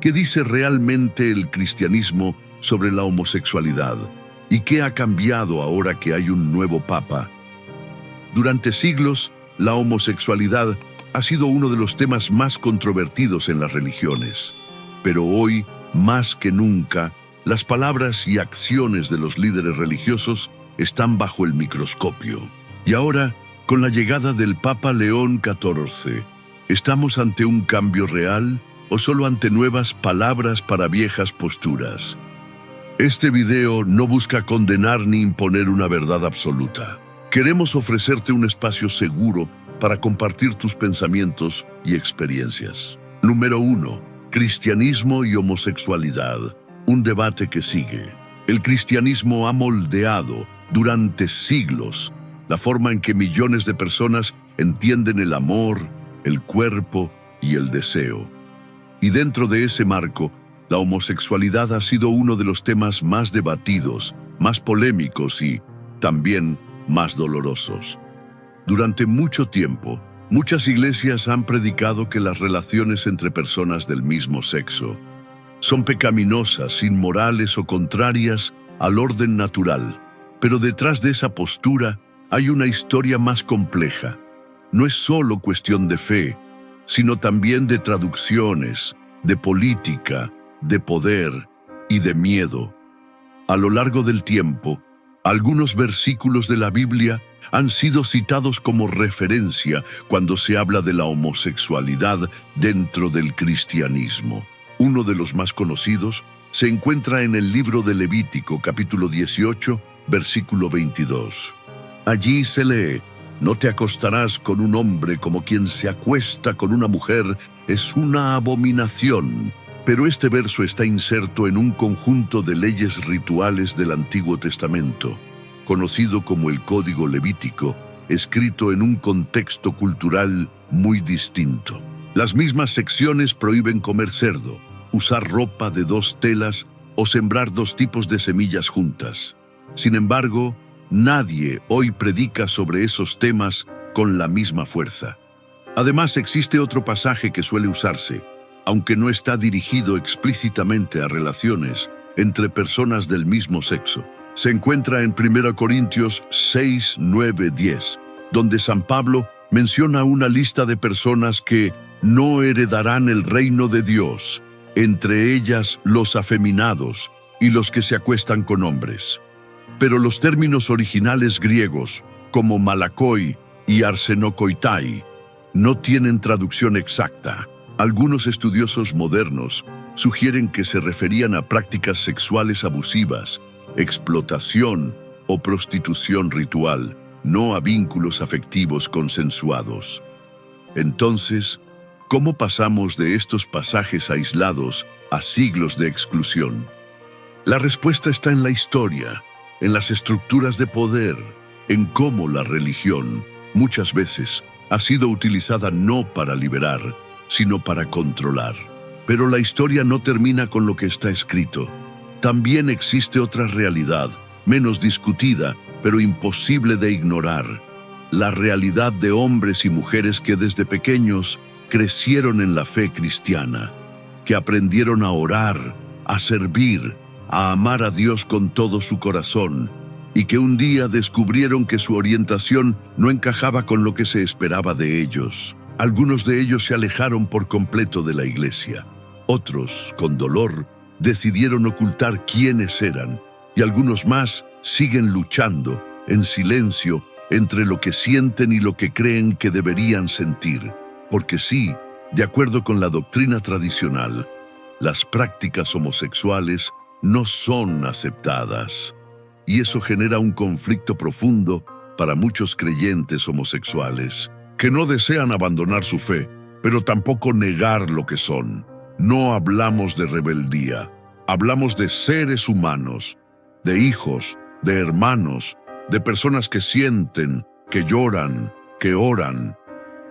¿Qué dice realmente el cristianismo sobre la homosexualidad? ¿Y qué ha cambiado ahora que hay un nuevo papa? Durante siglos, la homosexualidad ha sido uno de los temas más controvertidos en las religiones. Pero hoy, más que nunca, las palabras y acciones de los líderes religiosos están bajo el microscopio. Y ahora, con la llegada del Papa León XIV, ¿estamos ante un cambio real o solo ante nuevas palabras para viejas posturas? Este video no busca condenar ni imponer una verdad absoluta. Queremos ofrecerte un espacio seguro para compartir tus pensamientos y experiencias. Número 1. Cristianismo y homosexualidad. Un debate que sigue. El cristianismo ha moldeado durante siglos la forma en que millones de personas entienden el amor, el cuerpo y el deseo. Y dentro de ese marco, la homosexualidad ha sido uno de los temas más debatidos, más polémicos y, también, más dolorosos. Durante mucho tiempo, muchas iglesias han predicado que las relaciones entre personas del mismo sexo son pecaminosas, inmorales o contrarias al orden natural. Pero detrás de esa postura hay una historia más compleja. No es solo cuestión de fe, sino también de traducciones, de política, de poder y de miedo. A lo largo del tiempo, algunos versículos de la Biblia han sido citados como referencia cuando se habla de la homosexualidad dentro del cristianismo. Uno de los más conocidos se encuentra en el libro de Levítico, capítulo 18, versículo 22. Allí se lee: «No te acostarás con un hombre como quien se acuesta con una mujer, es una abominación». Pero este verso está inserto en un conjunto de leyes rituales del Antiguo Testamento, conocido como el Código Levítico, escrito en un contexto cultural muy distinto. Las mismas secciones prohíben comer cerdo, usar ropa de 2 telas o sembrar 2 tipos de semillas juntas. Sin embargo, nadie hoy predica sobre esos temas con la misma fuerza. Además, existe otro pasaje que suele usarse, aunque no está dirigido explícitamente a relaciones entre personas del mismo sexo. Se encuentra en 1 Corintios 6, 9, 10, donde San Pablo menciona una lista de personas que no heredarán el reino de Dios, entre ellas los afeminados y los que se acuestan con hombres. Pero los términos originales griegos, como malakoi y arsenokoitai, no tienen traducción exacta. Algunos estudiosos modernos sugieren que se referían a prácticas sexuales abusivas, explotación o prostitución ritual, no a vínculos afectivos consensuados. Entonces, ¿cómo pasamos de estos pasajes aislados a siglos de exclusión? La respuesta está en la historia, en las estructuras de poder, en cómo la religión, muchas veces, ha sido utilizada no para liberar, sino para controlar. Pero la historia no termina con lo que está escrito. También existe otra realidad, menos discutida, pero imposible de ignorar. La realidad de hombres y mujeres que desde pequeños crecieron en la fe cristiana, que aprendieron a orar, a servir, a amar a Dios con todo su corazón, y que un día descubrieron que su orientación no encajaba con lo que se esperaba de ellos. Algunos de ellos se alejaron por completo de la iglesia. Otros, con dolor, decidieron ocultar quiénes eran, y algunos más siguen luchando, en silencio, entre lo que sienten y lo que creen que deberían sentir. Porque sí, de acuerdo con la doctrina tradicional, las prácticas homosexuales no son aceptadas. Y eso genera un conflicto profundo para muchos creyentes homosexuales, que no desean abandonar su fe, pero tampoco negar lo que son. No hablamos de rebeldía, hablamos de seres humanos, de hijos, de hermanos, de personas que sienten, que lloran, que oran,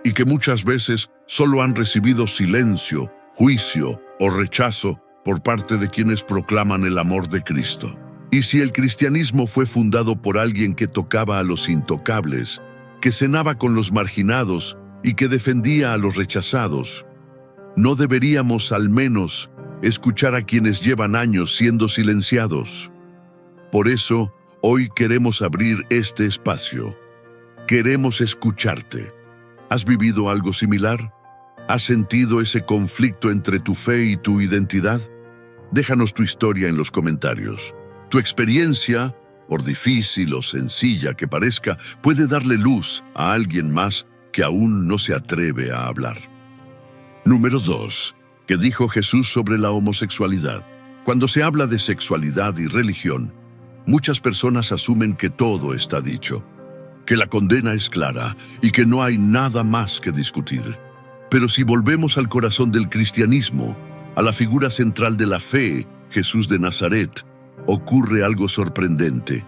y que muchas veces solo han recibido silencio, juicio o rechazo por parte de quienes proclaman el amor de Cristo. Y si el cristianismo fue fundado por alguien que tocaba a los intocables, que cenaba con los marginados y que defendía a los rechazados, ¿no deberíamos al menos escuchar a quienes llevan años siendo silenciados. Por eso, hoy queremos abrir este espacio. Queremos escucharte. ¿Has vivido algo similar? ¿Has sentido ese conflicto entre tu fe y tu identidad? Déjanos tu historia en los comentarios. Tu experiencia, por difícil o sencilla que parezca, puede darle luz a alguien más que aún no se atreve a hablar. Número 2. ¿Qué dijo Jesús sobre la homosexualidad? Cuando se habla de sexualidad y religión, muchas personas asumen que todo está dicho, que la condena es clara y que no hay nada más que discutir. Pero si volvemos al corazón del cristianismo, a la figura central de la fe, Jesús de Nazaret, ocurre algo sorprendente.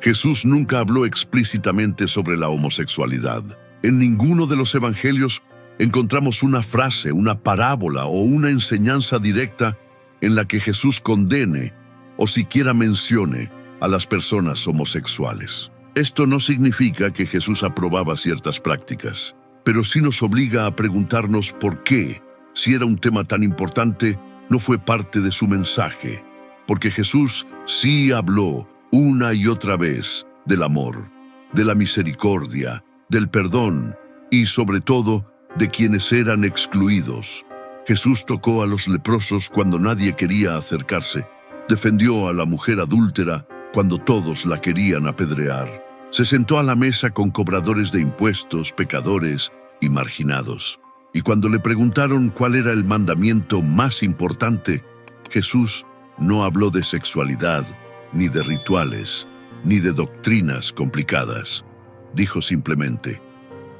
Jesús nunca habló explícitamente sobre la homosexualidad. En ninguno de los evangelios encontramos una frase, una parábola o una enseñanza directa en la que Jesús condene o siquiera mencione a las personas homosexuales. Esto no significa que Jesús aprobaba ciertas prácticas, pero sí nos obliga a preguntarnos por qué, si era un tema tan importante, no fue parte de su mensaje. Porque Jesús sí habló una y otra vez del amor, de la misericordia, del perdón y, sobre todo, de quienes eran excluidos. Jesús tocó a los leprosos cuando nadie quería acercarse, defendió a la mujer adúltera cuando todos la querían apedrear. Se sentó a la mesa con cobradores de impuestos, pecadores y marginados. Y cuando le preguntaron cuál era el mandamiento más importante, Jesús no habló de sexualidad, ni de rituales, ni de doctrinas complicadas. Dijo simplemente: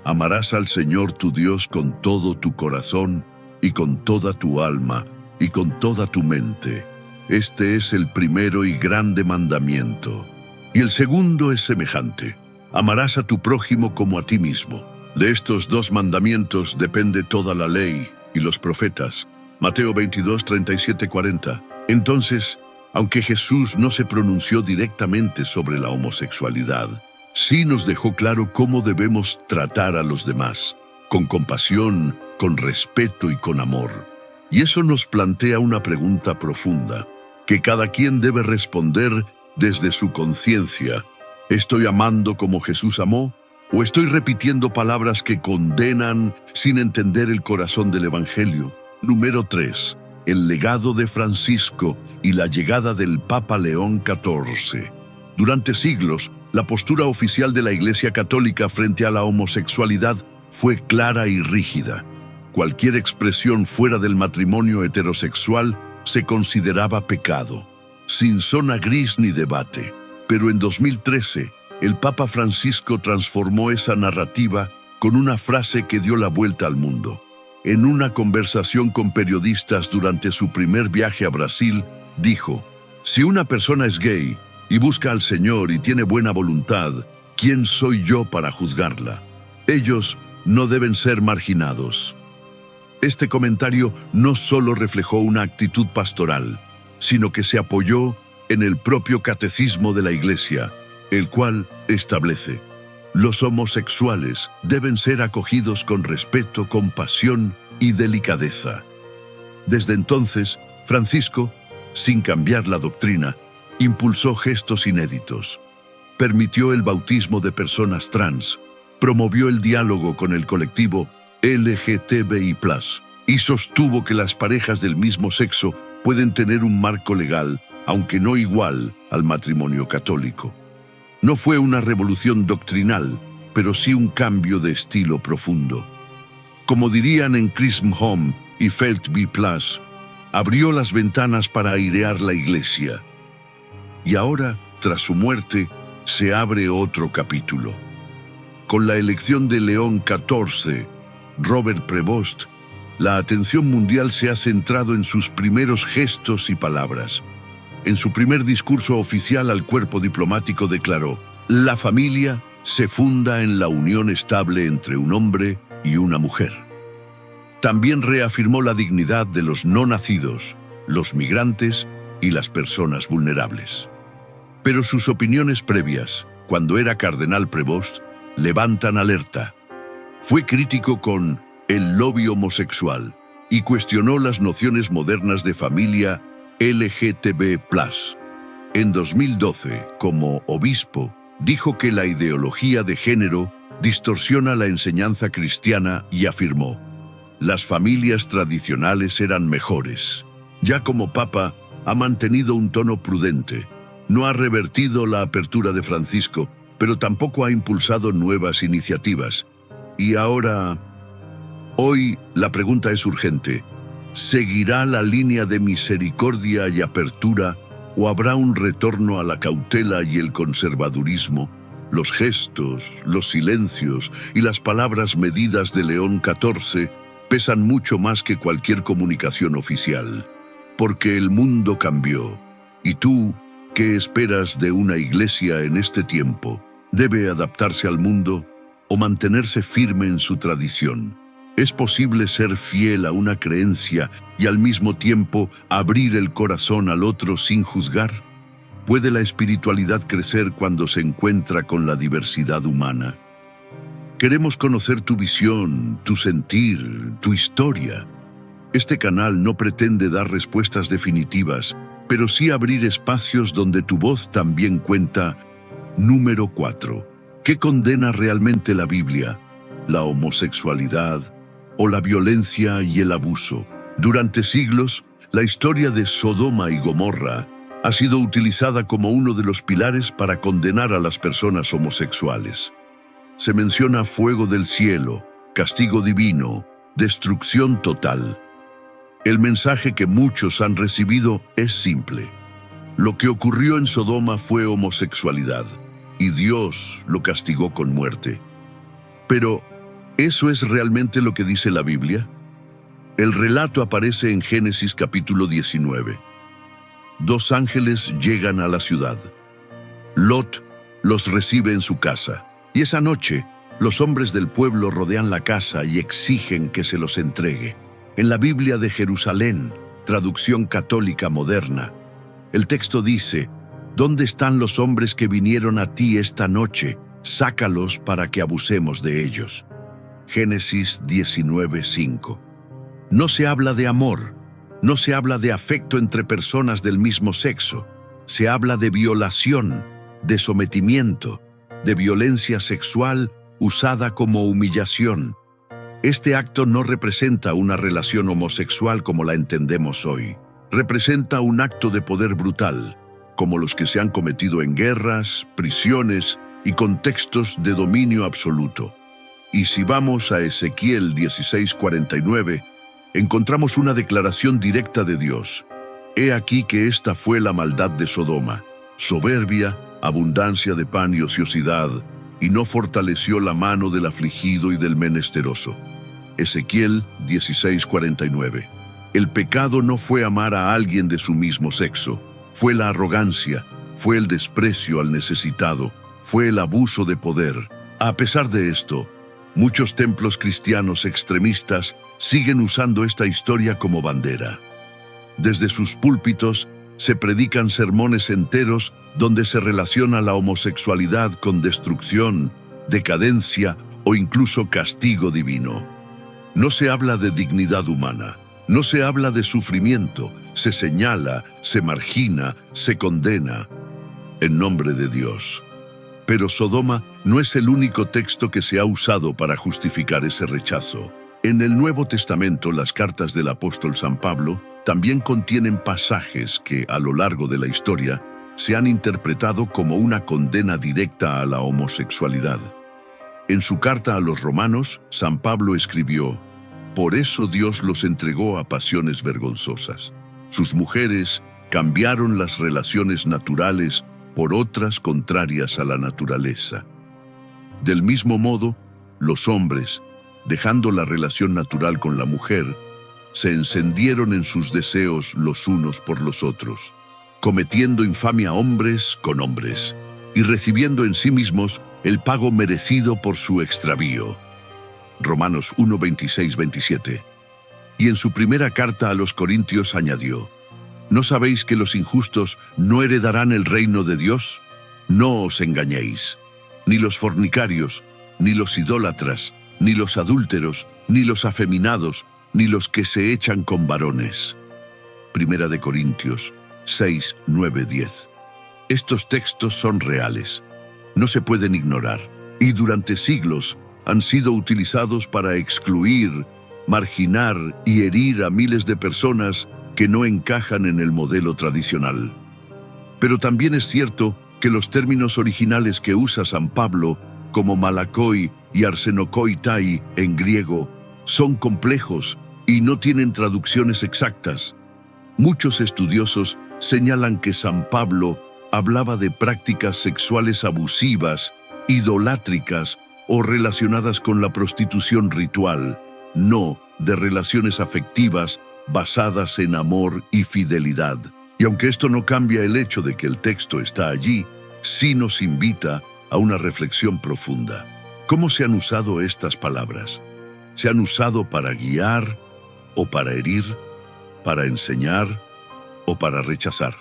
amarás al Señor tu Dios con todo tu corazón, y con toda tu alma, y con toda tu mente. Este es el primero y grande mandamiento. Y el segundo es semejante: amarás a tu prójimo como a ti mismo. De estos dos mandamientos depende toda la ley y los profetas. Mateo 22, 37, 40. Entonces, aunque Jesús no se pronunció directamente sobre la homosexualidad, sí nos dejó claro cómo debemos tratar a los demás, con compasión, con respeto y con amor. Y eso nos plantea una pregunta profunda, que cada quien debe responder desde su conciencia. ¿Estoy amando como Jesús amó? ¿O estoy repitiendo palabras que condenan sin entender el corazón del Evangelio? Número 3. El legado de Francisco y la llegada del Papa León XIV. Durante siglos, la postura oficial de la Iglesia Católica frente a la homosexualidad fue clara y rígida. Cualquier expresión fuera del matrimonio heterosexual se consideraba pecado, sin zona gris ni debate. Pero en 2013, el Papa Francisco transformó esa narrativa con una frase que dio la vuelta al mundo. En una conversación con periodistas durante su primer viaje a Brasil, dijo: si una persona es gay y busca al Señor y tiene buena voluntad, ¿quién soy yo para juzgarla? Ellos no deben ser marginados. Este comentario no solo reflejó una actitud pastoral, sino que se apoyó en el propio catecismo de la Iglesia, el cual establece: los homosexuales deben ser acogidos con respeto, compasión y delicadeza. Desde entonces, Francisco, sin cambiar la doctrina, impulsó gestos inéditos. Permitió el bautismo de personas trans, promovió el diálogo con el colectivo LGTBI+, y sostuvo que las parejas del mismo sexo pueden tener un marco legal, aunque no igual al matrimonio católico. No fue una revolución doctrinal, pero sí un cambio de estilo profundo. Como dirían en Chrism Home y Felt B+, abrió las ventanas para airear la Iglesia. Y ahora, tras su muerte, se abre otro capítulo. Con la elección de León XIV, Robert Prevost, la atención mundial se ha centrado en sus primeros gestos y palabras. En su primer discurso oficial al cuerpo diplomático declaró: la familia se funda en la unión estable entre un hombre y una mujer. También reafirmó la dignidad de los no nacidos, los migrantes y las personas vulnerables. Pero sus opiniones previas, cuando era cardenal Prevost, levantan alerta. Fue crítico con el lobby homosexual, y cuestionó las nociones modernas de familia LGTB+. En 2012, como obispo, dijo que la ideología de género distorsiona la enseñanza cristiana y afirmó: las familias tradicionales eran mejores. Ya como papa, ha mantenido un tono prudente. No ha revertido la apertura de Francisco, pero tampoco ha impulsado nuevas iniciativas. Y ahora, hoy, la pregunta es urgente. ¿Seguirá la línea de misericordia y apertura o habrá un retorno a la cautela y el conservadurismo? Los gestos, los silencios y las palabras medidas de León XIV pesan mucho más que cualquier comunicación oficial, porque el mundo cambió. ¿Y tú, qué esperas de una iglesia en este tiempo? ¿Debe adaptarse al mundo o mantenerse firme en su tradición? ¿Es posible ser fiel a una creencia y al mismo tiempo abrir el corazón al otro sin juzgar? ¿Puede la espiritualidad crecer cuando se encuentra con la diversidad humana? Queremos conocer tu visión, tu sentir, tu historia. Este canal no pretende dar respuestas definitivas, pero sí abrir espacios donde tu voz también cuenta. Número 4. ¿Qué condena realmente la Biblia? ¿La homosexualidad o la violencia y el abuso? Durante siglos, la historia de Sodoma y Gomorra ha sido utilizada como uno de los pilares para condenar a las personas homosexuales. Se menciona fuego del cielo, castigo divino, destrucción total. El mensaje que muchos han recibido es simple. Lo que ocurrió en Sodoma fue homosexualidad, y Dios lo castigó con muerte. Pero, ¿eso es realmente lo que dice la Biblia? El relato aparece en Génesis capítulo 19. 2 ángeles llegan a la ciudad. Lot los recibe en su casa, y esa noche los hombres del pueblo rodean la casa y exigen que se los entregue. En la Biblia de Jerusalén, traducción católica moderna, el texto dice: ¿dónde están los hombres que vinieron a ti esta noche? Sácalos para que abusemos de ellos. Génesis 19:5. No se habla de amor, no se habla de afecto entre personas del mismo sexo, se habla de violación, de sometimiento, de violencia sexual usada como humillación. Este acto no representa una relación homosexual como la entendemos hoy. Representa un acto de poder brutal, como los que se han cometido en guerras, prisiones y contextos de dominio absoluto. Y si vamos a Ezequiel 16:49, encontramos una declaración directa de Dios. He aquí que esta fue la maldad de Sodoma, soberbia, abundancia de pan y ociosidad, y no fortaleció la mano del afligido y del menesteroso. Ezequiel 16:49. El pecado no fue amar a alguien de su mismo sexo, fue la arrogancia, fue el desprecio al necesitado, fue el abuso de poder. A pesar de esto, muchos templos cristianos extremistas siguen usando esta historia como bandera. Desde sus púlpitos se predican sermones enteros donde se relaciona la homosexualidad con destrucción, decadencia o incluso castigo divino. No se habla de dignidad humana. No se habla de sufrimiento, se señala, se margina, se condena, en nombre de Dios. Pero Sodoma no es el único texto que se ha usado para justificar ese rechazo. En el Nuevo Testamento, las cartas del apóstol San Pablo también contienen pasajes que, a lo largo de la historia, se han interpretado como una condena directa a la homosexualidad. En su carta a los Romanos, San Pablo escribió: por eso Dios los entregó a pasiones vergonzosas. Sus mujeres cambiaron las relaciones naturales por otras contrarias a la naturaleza. Del mismo modo, los hombres, dejando la relación natural con la mujer, se encendieron en sus deseos los unos por los otros, cometiendo infamia hombres con hombres, y recibiendo en sí mismos el pago merecido por su extravío. Romanos 1:26-27. Y en su primera carta a los Corintios añadió: ¿no sabéis que los injustos no heredarán el reino de Dios? No os engañéis. Ni los fornicarios, ni los idólatras, ni los adúlteros, ni los afeminados, ni los que se echan con varones. Primera de Corintios 6, 9, 10. Estos textos son reales, no se pueden ignorar, y durante siglos han sido utilizados para excluir, marginar y herir a miles de personas que no encajan en el modelo tradicional. Pero también es cierto que los términos originales que usa San Pablo, como malakoi y arsenokoitai en griego, son complejos y no tienen traducciones exactas. Muchos estudiosos señalan que San Pablo hablaba de prácticas sexuales abusivas, idolátricas o relacionadas con la prostitución ritual, no de relaciones afectivas basadas en amor y fidelidad. Y aunque esto no cambia el hecho de que el texto está allí, sí nos invita a una reflexión profunda. ¿Cómo se han usado estas palabras? ¿Se han usado para guiar o para herir, para enseñar o para rechazar?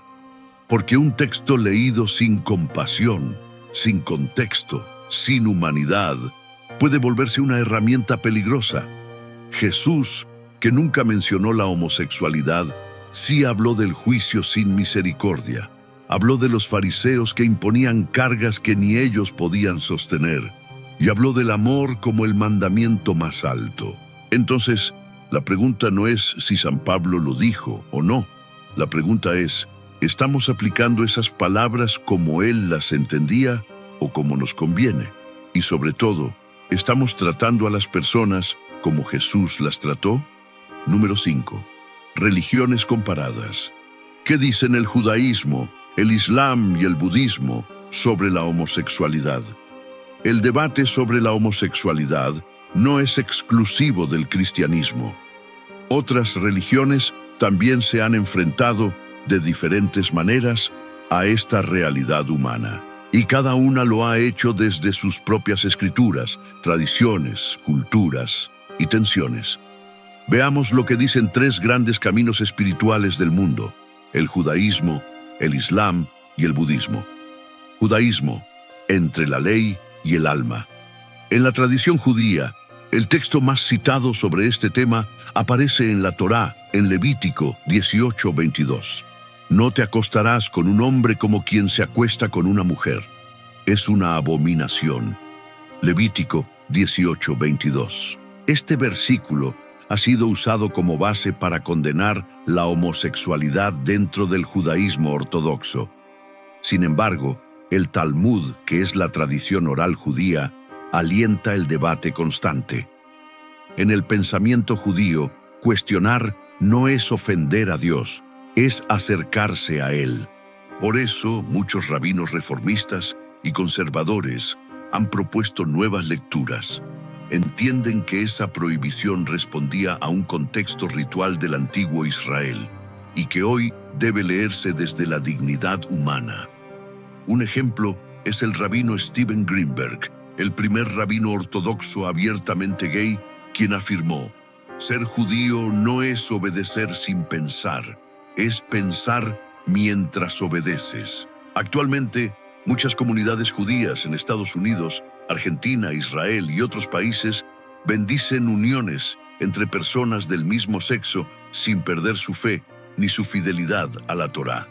Porque un texto leído sin compasión, sin contexto, sin humanidad, puede volverse una herramienta peligrosa. Jesús, que nunca mencionó la homosexualidad, sí habló del juicio sin misericordia. Habló de los fariseos que imponían cargas que ni ellos podían sostener. Y habló del amor como el mandamiento más alto. Entonces, la pregunta no es si San Pablo lo dijo o no. La pregunta es, ¿estamos aplicando esas palabras como él las entendía o como nos conviene? Y sobre todo, ¿estamos tratando a las personas como Jesús las trató? Número 5. Religiones comparadas. ¿Qué dicen el judaísmo, el islam y el budismo sobre la homosexualidad? El debate sobre la homosexualidad no es exclusivo del cristianismo. Otras religiones también se han enfrentado de diferentes maneras a esta realidad humana. Y cada una lo ha hecho desde sus propias escrituras, tradiciones, culturas y tensiones. Veamos lo que dicen tres grandes caminos espirituales del mundo: el judaísmo, el islam y el budismo. Judaísmo, entre la ley y el alma. En la tradición judía, el texto más citado sobre este tema aparece en la Torá, en Levítico 18:22. No te acostarás con un hombre como quien se acuesta con una mujer. Es una abominación. Levítico 18:22. Este versículo ha sido usado como base para condenar la homosexualidad dentro del judaísmo ortodoxo. Sin embargo, el Talmud, que es la tradición oral judía, alienta el debate constante. En el pensamiento judío, cuestionar no es ofender a Dios, es acercarse a Él. Por eso, muchos rabinos reformistas y conservadores han propuesto nuevas lecturas. Entienden que esa prohibición respondía a un contexto ritual del antiguo Israel y que hoy debe leerse desde la dignidad humana. Un ejemplo es el rabino Steven Greenberg, el primer rabino ortodoxo abiertamente gay, quien afirmó: ser judío no es obedecer sin pensar, es pensar mientras obedeces. Actualmente, muchas comunidades judías en Estados Unidos, Argentina, Israel y otros países bendicen uniones entre personas del mismo sexo sin perder su fe ni su fidelidad a la Torá.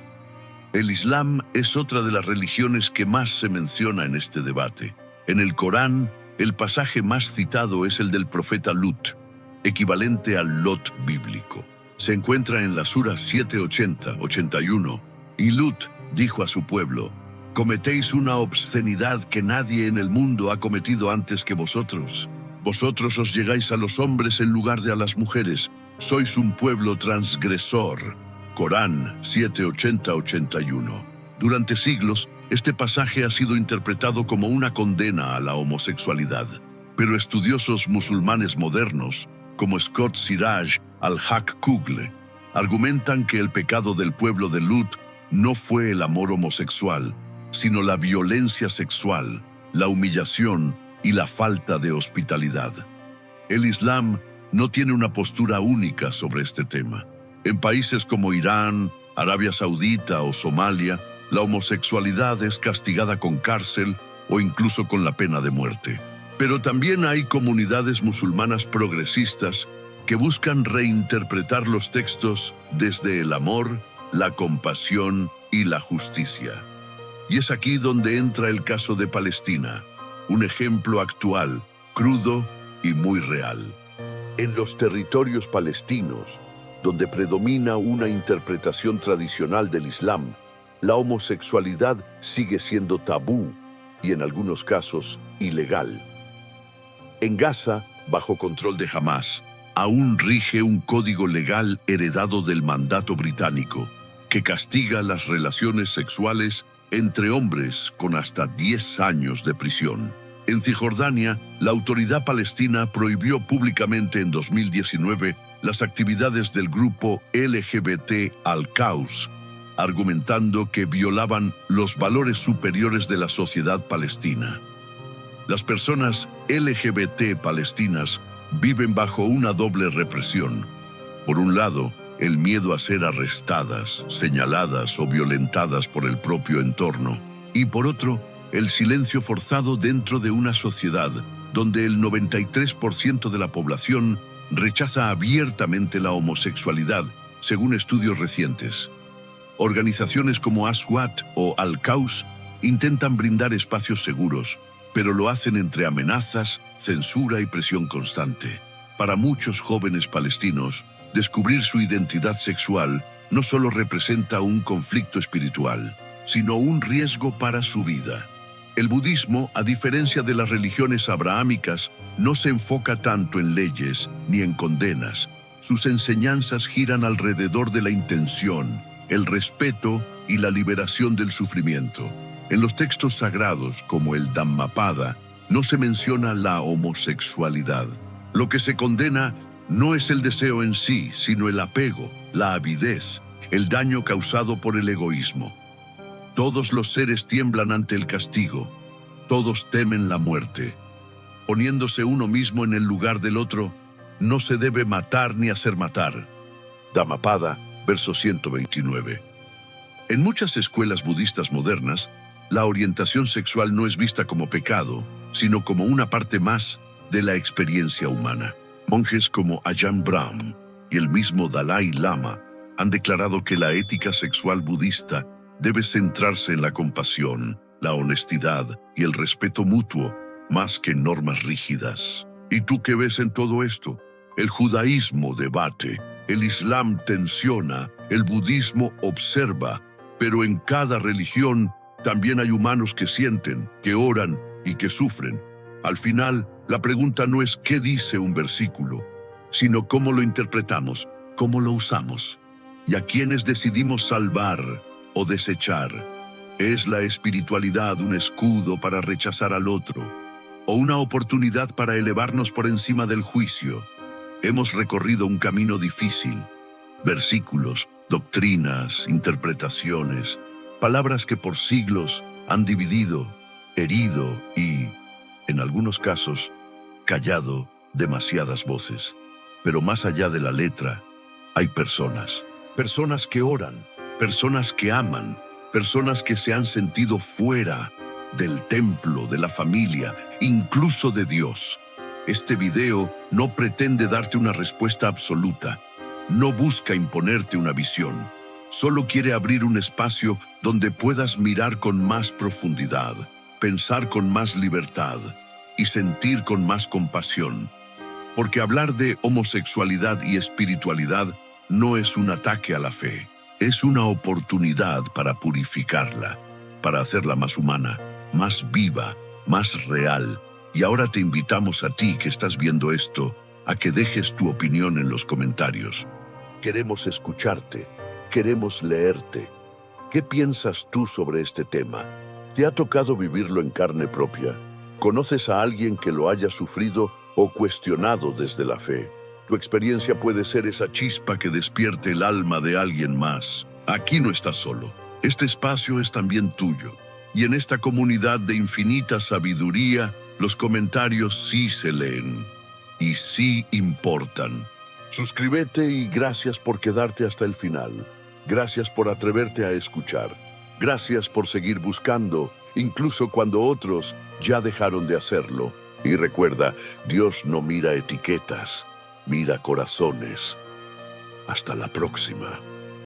El Islam es otra de las religiones que más se menciona en este debate. En el Corán, el pasaje más citado es el del profeta Lut, equivalente al Lot bíblico. Se encuentra en la Sura 7:80-81, y Lut dijo a su pueblo: cometéis una obscenidad que nadie en el mundo ha cometido antes que vosotros. Vosotros os llegáis a los hombres en lugar de a las mujeres. Sois un pueblo transgresor. Corán 7:80-81. Durante siglos, este pasaje ha sido interpretado como una condena a la homosexualidad. Pero estudiosos musulmanes modernos, como Scott Siraj al-Haq Kugle, argumentan que el pecado del pueblo de Lut no fue el amor homosexual, sino la violencia sexual, la humillación y la falta de hospitalidad. El Islam no tiene una postura única sobre este tema. En países como Irán, Arabia Saudita o Somalia, la homosexualidad es castigada con cárcel o incluso con la pena de muerte. Pero también hay comunidades musulmanas progresistas que buscan reinterpretar los textos desde el amor, la compasión y la justicia. Y es aquí donde entra el caso de Palestina, un ejemplo actual, crudo y muy real. En los territorios palestinos, donde predomina una interpretación tradicional del Islam, la homosexualidad sigue siendo tabú y en algunos casos ilegal. En Gaza, bajo control de Hamás, aún rige un código legal heredado del mandato británico que castiga las relaciones sexuales entre hombres con hasta 10 años de prisión. En Cisjordania, la autoridad palestina prohibió públicamente en 2019 las actividades del grupo LGBT Al-Quds, argumentando que violaban los valores superiores de la sociedad palestina. Las personas LGBT palestinas viven bajo una doble represión. Por un lado, el miedo a ser arrestadas, señaladas o violentadas por el propio entorno, y por otro, el silencio forzado dentro de una sociedad donde el 93% de la población rechaza abiertamente la homosexualidad, según estudios recientes. Organizaciones como Aswat o Al-Quds intentan brindar espacios seguros, pero lo hacen entre amenazas, censura y presión constante. Para muchos jóvenes palestinos, descubrir su identidad sexual no solo representa un conflicto espiritual, sino un riesgo para su vida. El budismo, a diferencia de las religiones abrahámicas, no se enfoca tanto en leyes ni en condenas. Sus enseñanzas giran alrededor de la intención, el respeto y la liberación del sufrimiento. En los textos sagrados, como el Dhammapada, no se menciona la homosexualidad. Lo que se condena no es el deseo en sí, sino el apego, la avidez, el daño causado por el egoísmo. Todos los seres tiemblan ante el castigo, todos temen la muerte. Poniéndose uno mismo en el lugar del otro, no se debe matar ni hacer matar. Dhammapada, verso 129. En muchas escuelas budistas modernas, la orientación sexual no es vista como pecado, sino como una parte más de la experiencia humana. Monjes como Ajahn Brahm y el mismo Dalai Lama han declarado que la ética sexual budista debe centrarse en la compasión, la honestidad y el respeto mutuo, más que normas rígidas. ¿Y tú qué ves en todo esto? El judaísmo debate, el islam tensiona, el budismo observa, pero en cada religión también hay humanos que sienten, que oran y que sufren. Al final, la pregunta no es qué dice un versículo, sino cómo lo interpretamos, cómo lo usamos, y a quienes decidimos salvar o desechar. ¿Es la espiritualidad un escudo para rechazar al otro, o una oportunidad para elevarnos por encima del juicio? Hemos recorrido un camino difícil. Versículos, doctrinas, interpretaciones, palabras que por siglos han dividido, herido y, en algunos casos, callado demasiadas voces. Pero más allá de la letra, hay personas que oran, personas que aman, personas que se han sentido fuera del templo, de la familia, incluso de Dios. Este video no pretende darte una respuesta absoluta, no busca imponerte una visión, solo quiere abrir un espacio donde puedas mirar con más profundidad, pensar con más libertad y sentir con más compasión. Porque hablar de homosexualidad y espiritualidad no es un ataque a la fe, es una oportunidad para purificarla, para hacerla más humana, más viva, más real. Y ahora te invitamos a ti que estás viendo esto, a que dejes tu opinión en los comentarios. Queremos escucharte, queremos leerte. ¿Qué piensas tú sobre este tema? ¿Te ha tocado vivirlo en carne propia? ¿Conoces a alguien que lo haya sufrido o cuestionado desde la fe? Tu experiencia puede ser esa chispa que despierte el alma de alguien más. Aquí no estás solo. Este espacio es también tuyo. Y en esta comunidad de infinita sabiduría, los comentarios sí se leen y sí importan. Suscríbete y gracias por quedarte hasta el final. Gracias por atreverte a escuchar. Gracias por seguir buscando, incluso cuando otros ya dejaron de hacerlo. Y recuerda, Dios no mira etiquetas. Mira corazones. Hasta la próxima.